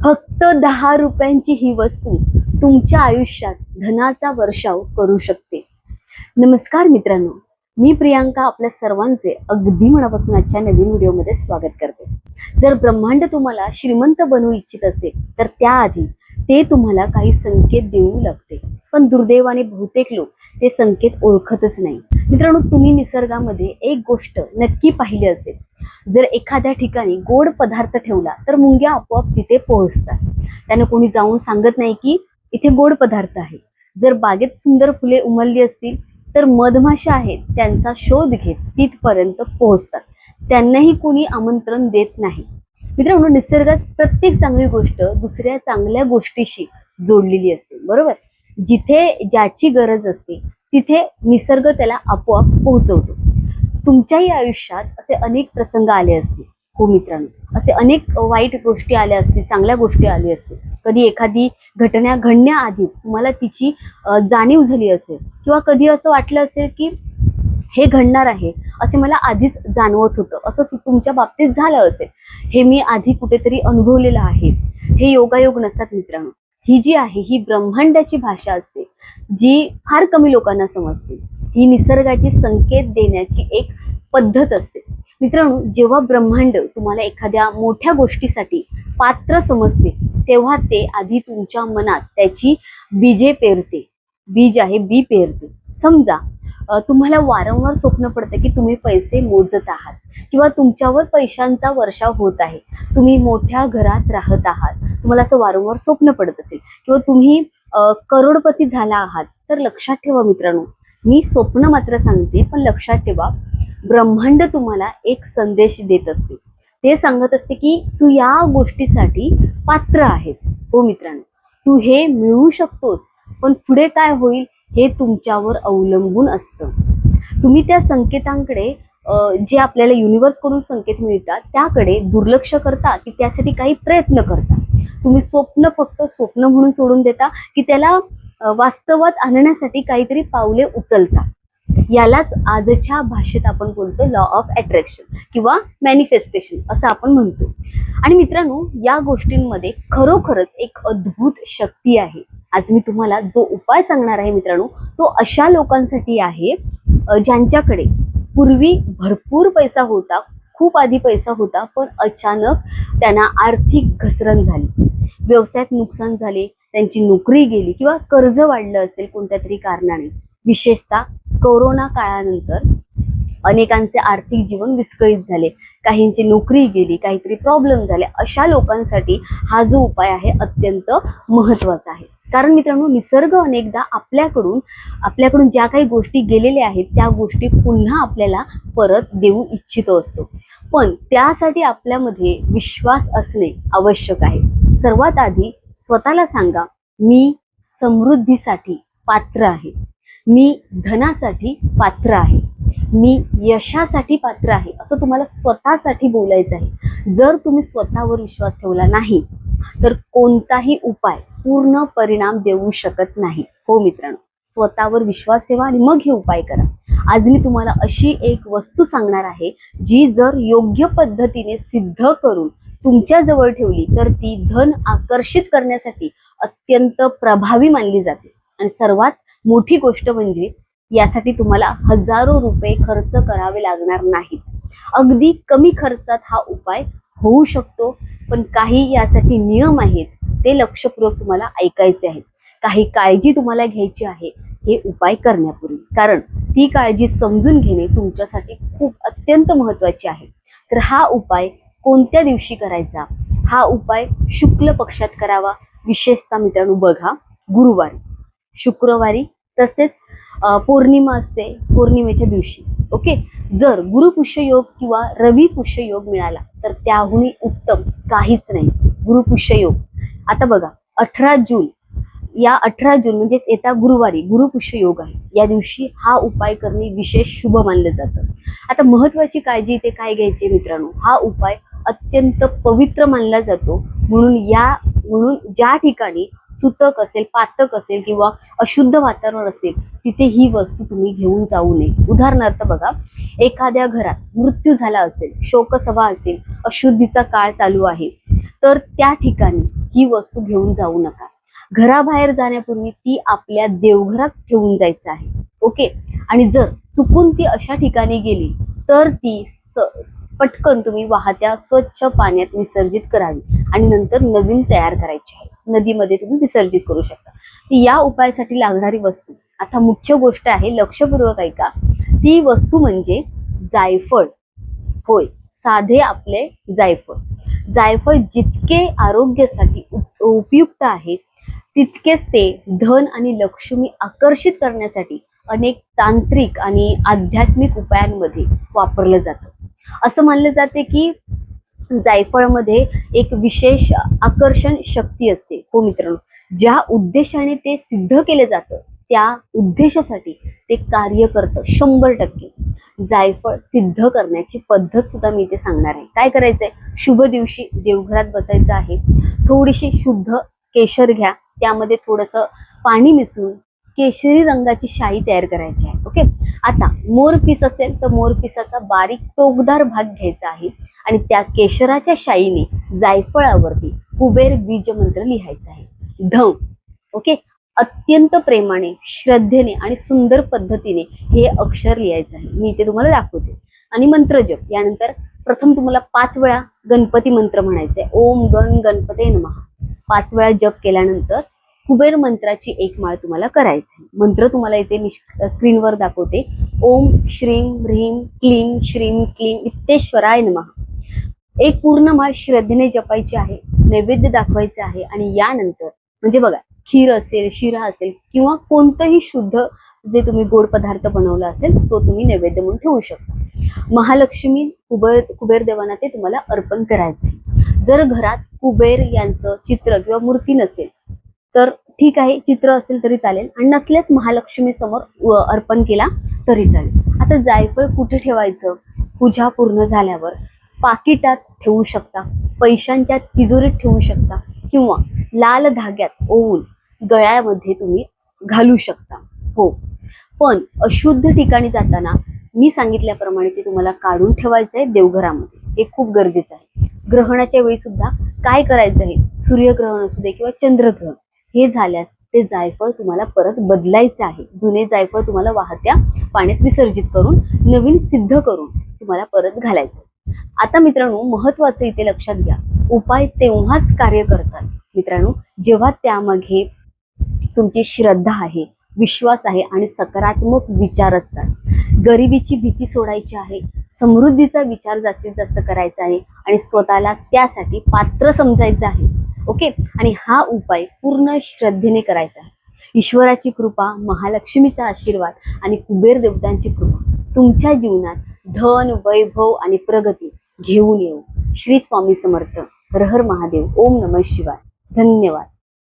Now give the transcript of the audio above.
फक्त 10 रुपयांची ही वस्तू तुमच्या आयुष्यात धनाचा वर्षाव करू शकते. नमस्कार मित्रांनो, मी प्रियांका आपल्या सर्वांचे अगदी मनापासून आजच्या नवीन व्हिडिओमध्ये स्वागत करते. जर ब्रह्मांड तुम्हाला श्रीमंत बनवू इच्छित असेल तर त्याआधी ते तुम्हाला काही संकेत देऊ लागते, पण दुर्दैवाने बहुतेक लोक ते संकेत ओळखतच नाही. मित्रांनो, तुम्ही निसर्गामध्ये एक गोष्ट नक्की पाहिली असेल, जर एखाद्या ठिकाणी गोड पदार्थ ठेवला तर मुंग्या आपोआप तिथे पोहोचतात. त्याने कोणी जाऊन सांगत नाही की इथे गोड पदार्थ आहे. जर बागेत सुंदर फुले उमलली असतील तर मधमाशा आहेत त्यांचा शोध घेत तिथपर्यंत पोहोचतात. त्यांनाही कोणी आमंत्रण देत नाही. मित्रांनो, निसर्गात प्रत्येक चांगली गोष्ट दुसऱ्या चांगल्या गोष्टीशी जोडलेली असते, बरोबर. जिथे ज्याची गरज असते तिथे निसर्ग त्याला आपोआप पोहोचवतो. तुमच्याही आयुष्यात असे अनेक प्रसंग आले असतील. हो मित्रांनो, असे अनेक वाईट गोष्टी आल्या असतील, चांगल्या गोष्टी आल्या असतील. कधी एखादी घटना घडण्याआधीच तुम्हाला तिची जाणीव झाली असेल, किंवा कधी असं वाटलं असेल की हे घडणार आहे असे मला आधीच जाणवत होतं, असं तुमच्या बाबतीत झालं असेल. हे मी आधी कुठेतरी अनुभवलेलं आहे. हे योगायोग नसतात मित्रांनो. ही जी आहे ही ब्रह्मांडाची भाषा असते, जी फार कमी लोकांना समजते. ही निसर्गाची संकेत देण्याची एक पद्धत असते. मित्रांनो, जेव्हा ब्रह्मांड तुम्हाला एखाद्या मोठ्या गोष्टीसाठी पात्र समजते तेव्हा ते आधी तुमच्या मनात त्याची बीजे पेरते. बीज आहे, बी पेरते. समजा तुम्हाला वारंवार स्वप्न पडते की तुम्ही पैसे मोजत आहात, किंवा तुमच्यावर पैशांचा वर्षाव होत आहे. तुम्ही मोठ्या घरात राहत आहात, तुम्हाला असं वारंवार स्वप्न पडत असेल, किंवा तुम्ही करोडपती झाला आहात, तर लक्षात ठेवा मित्रांनो, मी स्वप्न मात्र सांगते, पण लक्षात ठेवा, ब्रह्मांड तुम्हाला एक संदेश देत असते. ते सांगत असते की तू या गोष्टीसाठी पात्र आहेस. हो मित्रांनो, तू हे मिळवू शकतोस, पण पुढे काय होईल हे तुमच्यावर अवलंबून असतं. तुम्ही त्या संकेतांकडे जे आपल्याला युनिव्हर्स कडून संकेत मिळतात त्याकडे दुर्लक्ष करता की त्यासाठी काही प्रयत्न करता. तुम्ही स्वप्न फक्त स्वप्न म्हणून सोडून देता की त्याला वास्तवात आणण्यासाठी काहीतरी पावले उचलता. यालाच आजच्या भाषेत आपण बोलतो लॉ ऑफ अट्रॅक्शन किंवा मॅनिफेस्टेशन असं आपण म्हणतो. आणि मित्रांनो, या गोष्टींमध्ये खरोखरच एक अद्भुत शक्ती आहे. आज मी तुम्हाला जो उपाय सांगणार आहे मित्रांनो, तो अशा लोकांसाठी आहे ज्यांच्याकडे पूर्वी भरपूर पैसा होता, खूप आधी पैसा होता, पण अचानक त्यांना आर्थिक घसरण झाली, व्यवसायात नुकसान झाले, त्यांची नोकरी गेली, किंवा कर्ज वाढलं असेल कोणत्या तरी कारणाने. विशेषतः कोरोना काळानंतर अनेकांचे आर्थिक जीवन विस्कळीत झाले, काहींची नोकरी गेली, काहीतरी प्रॉब्लेम झाले. अशा लोकांसाठी हा जो उपाय आहे अत्यंत महत्त्वाचा आहे. कारण मित्रांनो, निसर्ग अनेकदा आपल्याकडून ज्या काही गोष्टी गेलेल्या आहेत त्या गोष्टी पुन्हा आपल्याला परत देऊ इच्छितो असतो, पण त्यासाठी आपल्यामध्ये विश्वास असणे आवश्यक आहे. सर्वात आधी स्वतःला सांगा, मी समृद्धीसाठी पात्र आहे, मी धनासाठी पात्र आहे, मी यशासाठी पात्र आहे, असं तुम्हाला स्वतःसाठी बोलायचं आहे. जर तुम्ही स्वतःवर विश्वास ठेवला नाही तर कोणताही उपाय पूर्ण परिणाम देऊ शकत नाही. हो मित्रांनो, स्वतःवर विश्वास ठेवा आणि मग हे उपाय करा. आज मी तुम्हाला अशी एक वस्तू सांगणार आहे जी जर योग्य पद्धतीने सिद्ध करून तुमच्या जवळ ठेवली तर ती धन आकर्षित करण्यासाठी अत्यंत प्रभावी मानली जाते. आणि सर्वात मोठी गोष्ट म्हणजे यासाठी तुम्हाला हजारो रुपये खर्च करावे लागणार नाहीत. अगदी कमी खर्चात हा उपाय होऊ शकतो, पण काही यासाठी नियम आहेत, ते लक्षपूर्वक तुम्हाला ऐकायचे आहेत. काही काळजी तुम्हाला घ्यायची आहे हे उपाय करण्यापूर्वी, कारण ती काळजी समजून घेणे तुमच्यासाठी खूप अत्यंत महत्त्वाची आहे. तर हा उपाय कोणत्या दिवशी करायचा? हा उपाय शुक्ल पक्षात करावा. विशेषतः मित्रांनो बघा, गुरुवारी, शुक्रवारी, तसेच पौर्णिमा असते पौर्णिमेच्या दिवशी. ओके, जर गुरुपुष्य योग किंवा रवी पुष्य योग मिळाला तर त्याहूनही उत्तम काहीच नाही. गुरुपुष्य योग आता बघा, 18 जून, या 18 जून म्हणजेच येत्या गुरुवारी गुरुपुष्य योग आहे. या दिवशी हा उपाय करणे विशेष शुभ मानलं जातं. आता महत्त्वाची काळजी इथे काय घ्यायची मित्रांनो, हा उपाय अत्यंत पवित्र मानला जातो. म्हणून ज्या ठिकाणी सुतक असेल, पातक असेल किंवा अशुद्ध वातावरण असेल तिथे ही वस्तू तुम्ही घेऊन जाऊ नये. उदाहरणार्थ बघा, एखाद्या घरात मृत्यू झाला असेल, शोकसभा असेल, अशुद्धीचा काळ चालू आहे, तर त्या ठिकाणी ही वस्तू घेऊन जाऊ नका. घराबाहेर जाण्यापूर्वी ती आपल्या देवघरात ठेवून जायचं आहे. ओके. आणि जर चुकून ती अशा ठिकाणी गेली तर ती पटकन तुम्ही वाहत्या स्वच्छ पाण्यात विसर्जित करावी आणि नंतर नवीन तयार करायची आहे. नदीमध्ये तुम्ही विसर्जित करू शकता. या उपायासाठी लागणारी वस्तू, आता मुख्य गोष्ट आहे, लक्षपूर्वक ऐका. ती वस्तू म्हणजे जायफळ. होय, साधे आपले जायफळ. जायफळ जितके आरोग्यासाठी उपयुक्त आहे तितकेच ते धन आणि लक्ष्मी आकर्षित करण्यासाठी अनेक तांत्रिक आणि आध्यात्मिक उपायांमध्ये वापरलं जातं. असं मानलं जाते की जायफळमध्ये एक विशेष आकर्षण शक्ती असते. हो मित्रांनो, ज्या उद्देशाने ते सिद्ध केले जातं त्या उद्देशासाठी ते कार्य करतं 100%. जायफळ सिद्ध करण्याची पद्धत सुद्धा मी इथे सांगणार आहे. काय करायचंय, शुभ दिवशी देवघरात बसायचं आहे. थोडीशी शुद्ध केशर घ्या, त्यामध्ये थोडंसं पाणी मिसळून केशरी रंगाची शाई तयार करायची आहे. ओके. आता मोरपीस असेल तर मोरपिसाचा बारीक टोकदार भाग घ्यायचा आहे आणि त्या केशराच्या शाईने जायफळावरती कुबेर बीज मंत्र लिहायचा आहे. ढ. ओके. अत्यंत प्रेमाने, श्रद्धेने आणि सुंदर पद्धतीने हे अक्षर लिहायचं आहे. मी इथे तुम्हाला दाखवते. आणि मंत्र जप. यानंतर प्रथम तुम्हाला 5 वेळा गणपती मंत्र म्हणायचे. ओम गण गणपते नमः. 5 वेळा जप केल्यानंतर कुबेर मंत्राची एक माळ तुम्हाला करायची आहे. मंत्र तुम्हाला इथे मी स्क्रीनवर दाखवते. ओम श्रीम ह्रीम क्लीम श्रीम क्लीम वित्तेश्वराय नमः. एक पूर्ण माळ श्रद्धेने जपायची आहे, नैवेद्य दाखवायचे आहे आणि यानंतर म्हणजे बघा, खीर असेल, शिरा असेल किंवा कोणतंही शुद्ध जे तुम्ही गोड पदार्थ बनवला असेल तो तुम्ही नैवेद्य म्हणून ठेवू शकता. महालक्ष्मी कुबेर देवांना ते तुम्हाला अर्पण करायचं आहे. जर घरात कुबेर यांचं चित्र किंवा मूर्ती नसेल तर ठीक आहे, चित्र असेल तरी चालेल आणि नसल्यास महालक्ष्मी समोर अर्पण केला तरी चालेल. आता जायफळ कुठे ठेवायचं, पूजा पूर्ण झाल्यावर पाकिटात ठेवू शकता, पैशांच्या तिजोरीत ठेवू शकता किंवा लाल धाग्यात ओवून गळ्यामध्ये तुम्ही घालू शकता. हो, पण अशुद्ध ठिकाणी जाताना मी सांगितल्याप्रमाणे ते तुम्हाला काढून ठेवायचं आहे देवघरामध्ये. हे खूप गरजेचं आहे. ग्रहणाच्या वेळी सुद्धा काय करायचं आहे, सूर्यग्रहण असू दे किंवा चंद्रग्रहण, हे झाल्यास ते जायफळ तुम्हाला परत बदलायचं आहे. जुने जायफळ तुम्हाला वाहत्या पाण्यात विसर्जित करून नवीन सिद्ध करून तुम्हाला परत घालायचं. आता मित्रांनो, महत्वाचं इथे लक्षात घ्या, उपाय तेव्हाच कार्य करतात मित्रांनो जेव्हा त्यामागे तुमची श्रद्धा आहे, विश्वास आहे आणि सकारात्मक विचार असतात. गरिबीची भीती सोडायची आहे, समृद्धीचा विचार जास्तीत जास्त करायचा आहे आणि स्वतःला त्यासाठी पात्र समजायचं आहे. ओके. आणि हा उपाय पूर्ण श्रद्धेने करायचा आहे. ईश्वराची कृपा, महालक्ष्मीचा आशीर्वाद आणि कुबेर देवतांची कृपा तुमच्या जीवनात धन, वैभव आणि प्रगती घेऊन येऊ. श्री स्वामी समर्थ. हर हर महादेव. ओम नमः शिवाय. धन्यवाद.